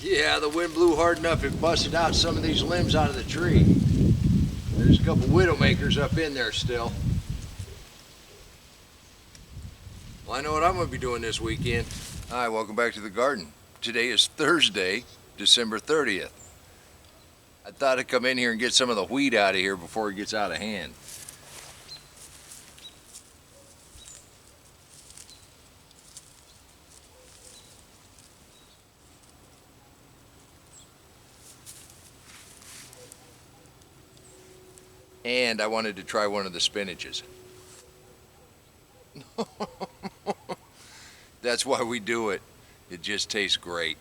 Yeah, the wind blew hard enough it busted out some of these limbs out of the tree. There's a couple widowmakers up in there still. Well, I know what I'm going to be doing this weekend. Hi, welcome back to the garden. Today is Thursday, December 30th. I thought I'd come in here and get some of the wheat out of here before it gets out of hand. And I wanted to try one of the spinaches. That's why we do it. It just tastes great.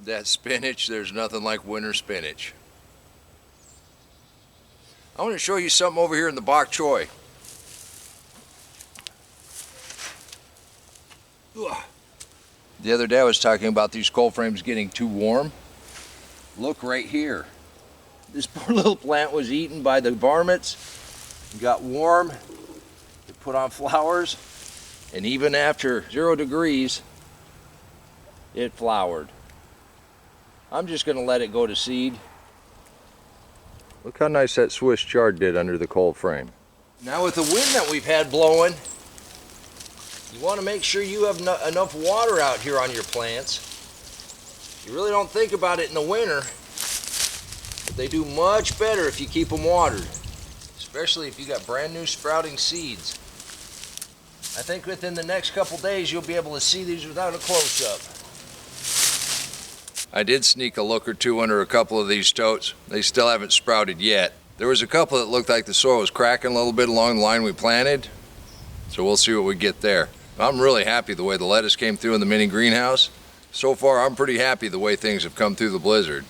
That spinach, there's nothing like winter spinach. I want to show you something over here in the bok choy. The other day I was talking about these cold frames getting too warm. Look right here. This poor little plant was eaten by the varmints, got warm, it put on flowers, and even after 0 degrees, it flowered. I'm just going to let it go to seed. Look how nice that Swiss chard did under the cold frame. Now with the wind that we've had blowing, you want to make sure you have enough water out here on your plants. You really don't think about it in the winter, but they do much better if you keep them watered, especially if you got brand new sprouting seeds. I think within the next couple days you'll be able to see these without a close-up. I did sneak a look or two under a couple of these totes. They still haven't sprouted yet. There was a couple that looked like the soil was cracking a little bit along the line we planted, so we'll see what we get there. I'm really happy the way the lettuce came through in the mini greenhouse. So far, I'm pretty happy the way things have come through the blizzard.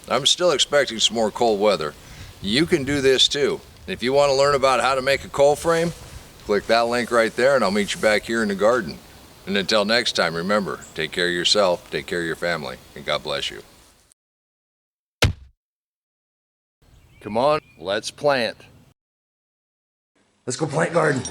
I'm still expecting some more cold weather. You can do this too. If you want to learn about how to make a cold frame, click that link right there and I'll meet you back here in the garden. And until next time, remember, take care of yourself, take care of your family, and God bless you. Come on, let's plant. Let's go plant garden.